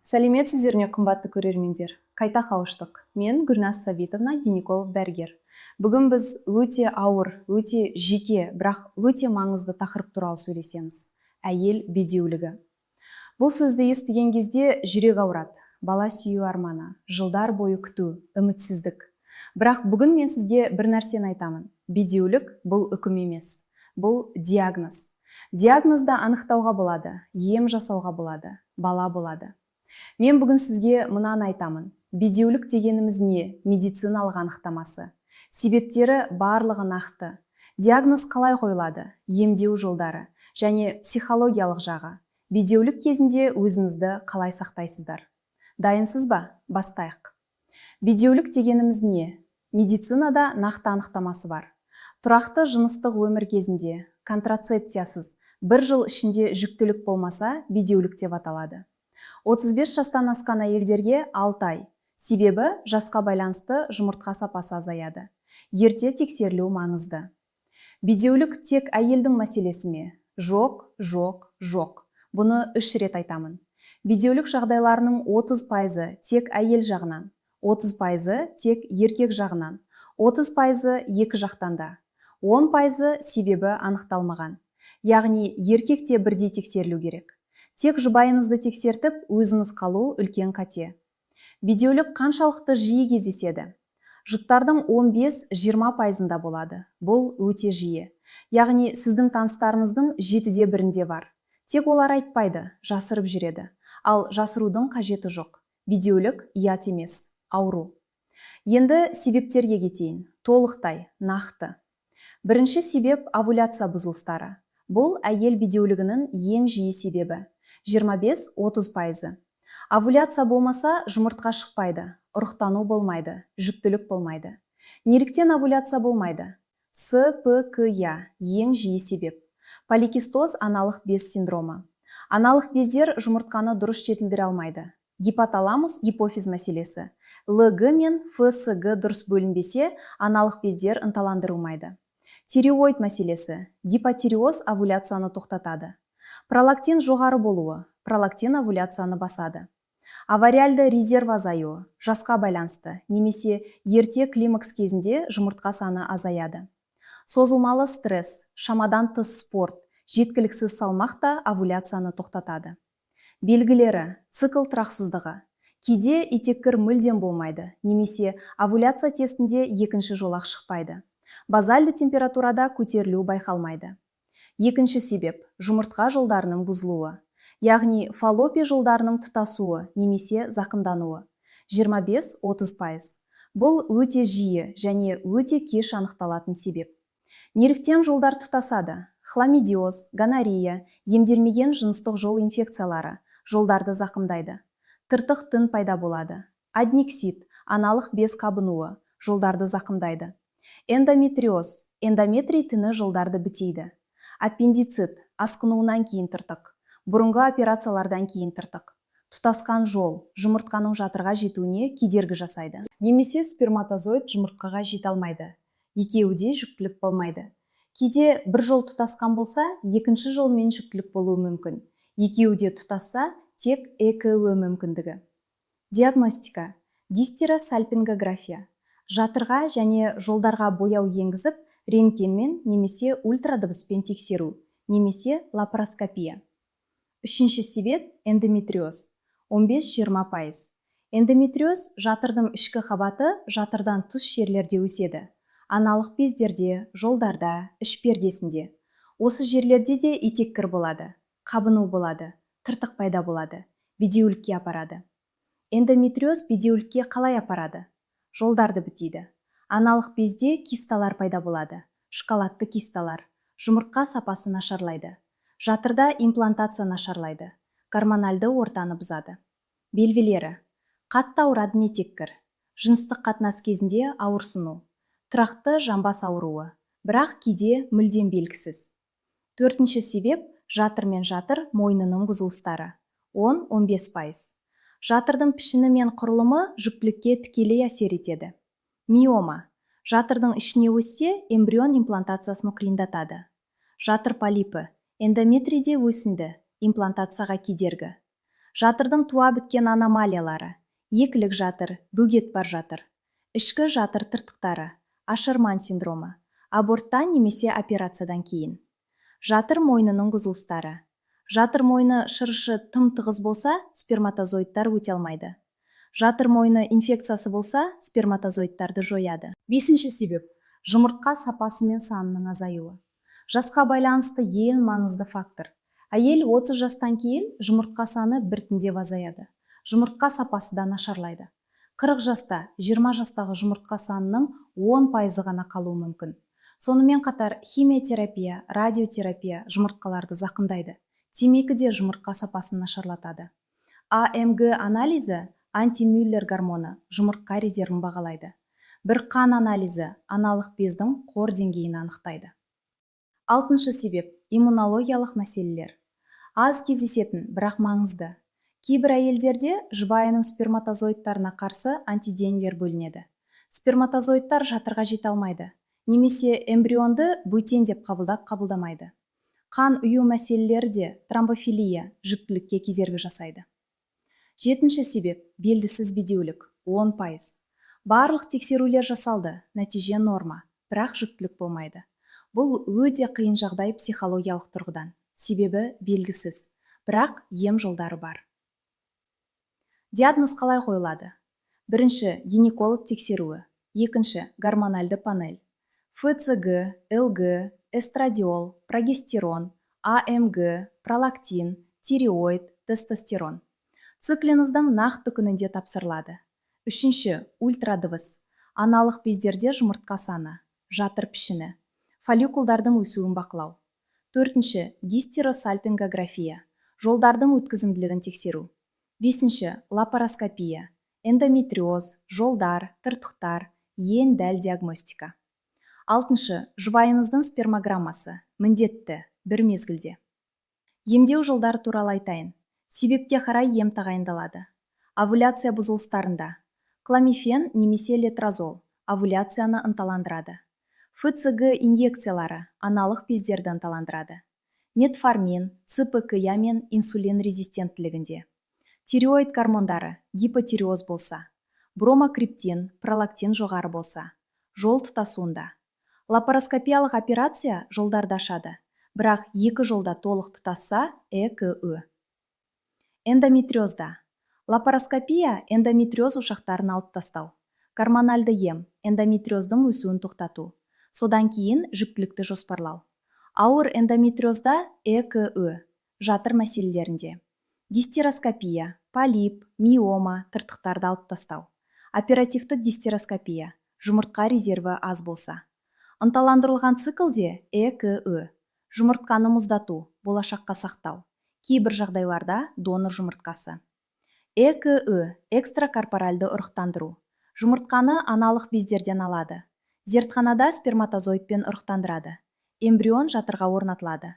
Сәлеметсіздер ме, қымбатты көрермендер? Қайта қауыштық. Мен Гүлназ Сабитовна, гинеколог дәрігер. Бүгін біз өте ауыр, өте жеке, бірақ өте маңызды тақырып туралы сөйлесеміз. Әйел бедеулігі. Бұл сөзді естіген кезде жүрек ауырады, бала сүю арманы, жылдар бойы күту, үмітсіздік. Бірақ бүгін мен сізге бір нәрсені айтамын. Бедеулік бұл үкім емес, бұл диагноз. Диагнозды анықтауға болады, ем жасауға болады, бала болады. Мен бүгін сізге мынаны айтамын. Бедеулік дегеніміз не? Медициналық анықтамасы. Себептері барлығы нақты. Диагноз қалай қойылады? Емдеу жолдары және психологиялық жағы. Бедеулік кезінде өзіңізді қалай сақтайсыздар? Дайынсыз ба? Бастайық. Бедеулік дегеніміз не? Медицинада нақты анықтамасы бар. Тұрақты жыныстық өмір кезінде контрацепциясыз 1 жыл ішінде жүктілік болмаса, бедеулік деп аталады. 35 жастан асқан әйелдерге 6 ай. Себебі жасқа байланысты жұмыртқа сапасы азаяды. Ерте тексерілу маңызды. Бедеулік тек әйелдің мәселесі ме? Жоқ, жоқ, жоқ. Бұны 3 рет айтамын. Бедеулік жағдайларының 30% тек әйел жағынан, 30% тек еркек жағынан, 30% екі жақтан да, 10% себебі анықталмаған. Яғни еркекте бірдей тексерілу керек. Тек жұбайыңызды тексертіп, өзіңіз қалу үлкен қате. Бедеулік қаншалықты жиі кездеседі? Жұттардың 15-20%-ында болады. Бұл өте жиі. Яғни сіздің таныстарыңыздың 7-де 1-інде бар. Тек олар айтпайды, жасырып жүреді. Ал жасырудың қажеті жоқ. Бедеулік ұят емес, ауру. Енді себептерге кетейін. Толықтай, нақты. Бірінші себеп овуляция бұзылыстары. Бұл әйел бедеулігінің ең жиі себебі. 25-30%. Овуляция болмаса, жұмыртқа шықпайды, ұрықтану болмайды, жүктілік болмайды. Неліктен овуляция болмайды? СПКЯ ең жиі себеп. Поликистоз аналық без синдромы. Аналық бездер жұмыртқаны дұрыс жетілдіре алмайды. Гипоталамус гипофиз мәселесі. ЛГ мен ФСГ дұрыс бөлінбесе, аналық бездер ынталандырылмайды. Тиреоид мәселесі. Гипотиреоз овуляцияны тоқтатады. Пролактин жоғары болуы, пролактин овуляцияны басады. Авариальды резерв азаюы, жасқа байланысты, немесе ерте климакс кезінде жұмыртқа саны азаяды. Созылмалы стресс, шамадан тыс спорт, жеткіліксіз салмақ та овуляцияны тоқтатады. Белгілері: цикл тұрақсыздығы. Кейде итеккір мүлдем болмайды, немесе овуляция тестінде екінші жолақ шықпайды. Базальды температурада көтерілу байқалмайды. Екінші себеп – жұмыртқа жолдарының бұзылуы. Яғни фаллопия жолдарының тұтасуы немесе зақымдануы. 25-30%. Бұл өте жиі және өте кеш анықталатын себеп. Неліктен жолдар тұтасады? Хламидиоз, гонорея, емделмеген жыныстық жол инфекциялары жолдарды зақымдайды. Тыртық тін пайда болады. Аднексит, аналық без қабынуы жолдарды зақымдайды. Эндометриоз, эндометрий тіні жолдарды бітейді. Аппендицит, асқынуынан кейін тыртық. Бұрынғы операциялардан кейін тыртық. Тұтасқан жол, жұмыртқаның жатырға жетуіне кедергі жасайды. Немесе сперматозоид жұмыртқаға жете алмайды. Екеуде жүктілік болмайды. Кейде бір жол тұтасқан болса, екінші жолмен жүктілік болуы мүмкін. Екеуде тұтасса, тек ЭКО мүмкіндігі. Диагностика. Гистеросальпингография. Жатырға және жолдарға бояу енгізіп, рентгенмен немесе ультрадыбыспен тексеру, немесе лапароскопия. Үшінші себеп – эндометриоз. 15-20%. Эндометриоз жатырдың ішкі қабаты жатырдан тыс жерлерде өседі. Аналық бездерде, жолдарда, іш пердесінде. Осы жерлерде де итеккір болады, қабыну болады, тыртық пайда болады, бедеулікке апарады. Эндометриоз бедеулікке қалай апарады? Жолдарды бітейді. Аналық безде кисталар пайда болады, шоколадты кисталар. Жұмыртқа сапасы нашарлайды. Жатырда имплантация нашарлайды. Гормональды ортаны бұзады. Белгілері: қатты ауырады нетеккір, жыныстық қатынас кезінде ауырсыну, тұрақты жамбас ауруы, бірақ кейде мүлдем белгісіз. Төртінші себеп – жатыр мен жатыр мойнының бұзылыстары. 10-15%. Жатырдың пішіні мен құрылымы жүктілікке тікелей әсер етеді. Миома. Жатырдың ішіне өссе, эмбрион имплантациясын қиындатады. Жатыр полипі. Эндометрийде өсінді, имплантацияға кедергі. Жатырдың туа біткен аномалиялары: екілік жатыр, бөгет бар жатыр, ішкі жатыр тыртықтары, ашарман синдромы, аборттан немесе операциядан кейін. Жатыр мойнының бұзылыстары: жатыр мойны шырышы тым тығыз болса, сперматозоидтар өте алмайды. Жатыр мойны инфекциясы болса, сперматозоидтарды жояды. 5-ші себеп: жұмыртқа сапасы мен санының азаюы. Жасқа байланысты ең маңызды фактор. Әйел 30 жастан кейін жұмыртқа саны біртіндеп азаяды. Жұмыртқа сапасы да нашарлайды. 40 жаста 20 жастағы жұмыртқа санының 10% ғана қалуы мүмкін. Сонымен қатар химиотерапия, радиотерапия жұмыртқаларды зақымдайды. Темекі де жұмыртқа сапасын нашарлатады. АМГ анализі, антимюллер гормоны, жұмыртқа резервін бағалайды. Бір қан анализі аналық бездің қор деңгейін анықтайды. 6-шы себеп: иммунологиялық мәселелер. Аз кездесетін, бірақ маңызды. Кейбір әйелдерде жұбайының сперматозоидтарына қарсы антиденелер бөлінеді. Сперматозоидтар жатырға жете алмайды, немесе эмбрионды бөтен деп қабылдамайды. Қан ұю мәселелері де тромбофилия, жүктілікке кедергі жасайды. 7-ші себеп: белгісіз бедеулік, 10%. Барлық тексерулер жасалды, нәтиже норма, бірақ жүктілік болмайды. Бұл өте қиын жағдай психологиялық тұрғыдан, себебі белгісіз, бірақ ем жолдары бар. Диагноз қалай қойылады? 1-ші гинеколог тексеруі, 2-ші гормональды панель, ФЦГ, ЛГ, эстрадиол, прогестерон, АМГ, пролактин, тиреоид, тестостерон. Цикліңіздің нақты күнінде тапсырылады. 3-ші ультрадыбыс, аналық бездерде жұмыртқа саны, жатыр пішіні, фолликулдардың өсуін бақылау. 4-ші гистеросальпингография, жолдардың өткізімділігін тексеру. 5-ші лапароскопия, эндометриоз, жолдар, тыртықтар, ең дәл диагностика. 6-шы жұбайыңыздың спермограммасы, міндетті, бір мезгілде. Емдеу жолдары туралы айтайын. Себепке қарай ем тағайындалады. Овуляция бұзылыстарында кламифен немесе летрозол овуляцияны ынталандырады. ФЦГ инъекциялары аналық бездерді ынталандырады. Метформин, ЦПКЯ мен инсулин резистенттілігінде. Тиреоид гормондары гипотиреоз болса, бромокриптин, пролактин жоғары болса, жол тұтасуында. Лапароскопиялық операция жолдарды ашады, бірақ 2 жолда толық тұтасса ЭКІ. Эндометриозда. Лапароскопия эндометриоз ошақтарын алып тастау. Гормональды ем эндометриоздың өсуін тоқтату. Содан кейін жүктілікті жоспарлау. Ауыр эндометриозда ЭКІ, жатыр мәселелерінде. Гистероскопия, полип, миома, тыртықтарды алып тастау. Оперативтік гистероскопия, жұмыртқа резерві аз болса. Ынталандырылған циклде ЭКІ, жұмыртқаны мұздату, болашаққа сақтау. Кейбір жағдайларда донор жұмыртқасы. ЭКІ, экстракорпоральды ұрықтандыру. Жұмыртқаны аналық бездерден алады. Зертханада сперматозоидпен ұрықтандырады. Эмбрион жатырға орнатылады.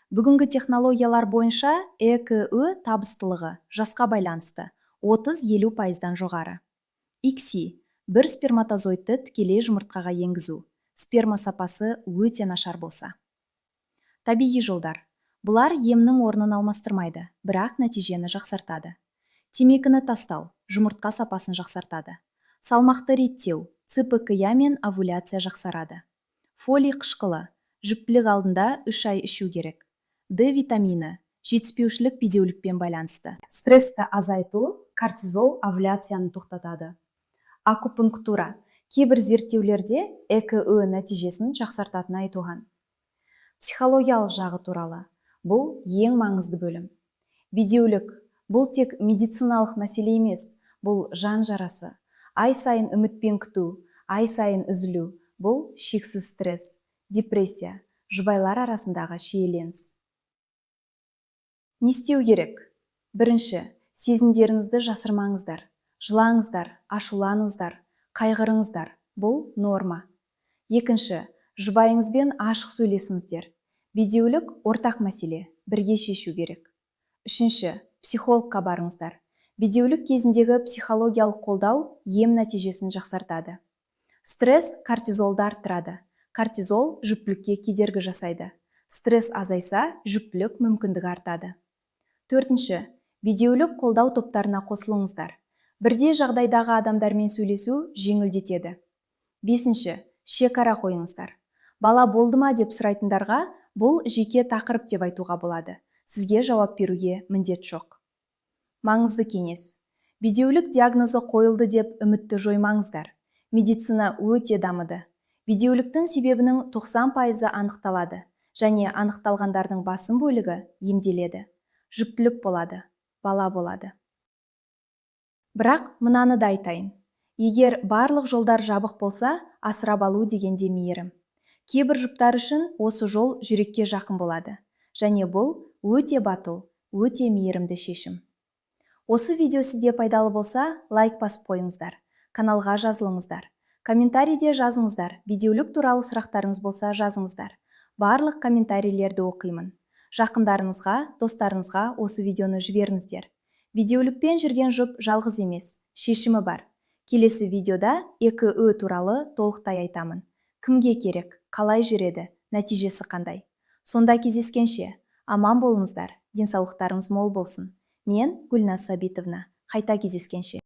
Бүгінгі технологиялар бойынша ЭКІ табыстылығы жасқа байланысты 30-50%-дан жоғары. ИКСИ, бір сперматозоидты тікелей жұмыртқаға енгізу. Сперма сапасы өте нашар болса. Табиғи жолдар. Бұлар емнің орнын алмастырмайды, бірақ нәтижені жақсартады. Темекіні тастау, жұмыртқа сапасын жақсартады. Салмақты реттеу, ЦПКЯ мен овуляция жақсарады. Фолий қышқылы, жүктілік алдында 3 ай ішу керек. Д витамині, жетіспеушілік бедеулікпен байланысты. Стрессті азайту, кортизол овуляцияны тоқтатады. Акупунктура. Кейбір зерттеулерде ЭКІ нәтижесін жақсартатыны айтылған. Психологиялық жағы туралы. Бұл ең маңызды бөлім. Бедеулік. Бұл тек медициналық мәселе емес, бұл жан жарасы. Ай сайын үмітпен күту, ай сайын үзілу. Бұл шексіз стресс, депрессия, жұбайлар арасындағы шиеленіс. Не істеу керек? 1-ші, сезімдеріңізді жасырмаңыздар. Жылаңыздар, ашуланыңыздар, қайғырыңыздар. Бұл норма. 2-ші, жұбайыңызбен ашық сөйлесіңіздер. Бедеулік ортақ мәселе, бірге шешу керек. 3-ші, психологқа барыңыздар. Бедеулік кезіндегі психологиялық қолдау ем нәтижесін жақсартады. Стресс кортизолды арттырады. Кортизол жүктілікке кедергі жасайды. Стресс азайса, жүктілік мүмкіндігі артады. 4-ші, Бедеулік қолдау топтарына қосылыңыздар. Бірдей жағдайдағы адамдармен сөйлесу жеңілдетеді. 5. Шекара қойыңыздар. Бала болды ма деп сұрайтындарға бұл жеке тақырып деп айтуға болады. Сізге жауап беруге міндет жоқ. Маңызды кеңес. Бедеулік диагнозы қойылды деп үмітті жоймаңыздар. Медицина өте дамыды. Бедеуліктің себебінің 90% анықталады және анықталғандардың басым бөлігі емделеді. Жүктілік болады, бала болады. Бірақ мынаны да айтайын. Егер барлық жолдар жабық болса, асырап алу дегенде мейірім. Кейбір жұптар үшін осы жол жүрекке жақын болады. Және бұл өте батыл, өте мейірімді шешім. Осы видео сізге пайдалы болса, лайк басып қойыңыздар. Каналға жазылыңыздар. Комментарийде жазыңыздар. Бедеулік туралы сұрақтарыңыз болса жазыңыздар. Барлық комментарийлерді оқимын. Жақындарыңызға, достарыңызға осы видеоны жіберіңіздер. Бедеулікпен жүрген жұп жалғыз емес, шешімі бар. Келесі видеода 2Ö туралы толықтай айтамын. Кімге керек, қалай жүреді, нәтижесі қандай? Сонда кездескенше, аман болыңыздар, денсаулықтарыңыз мол болсын. Мен Гүлназ Сабитовна. Қайта кездескенше.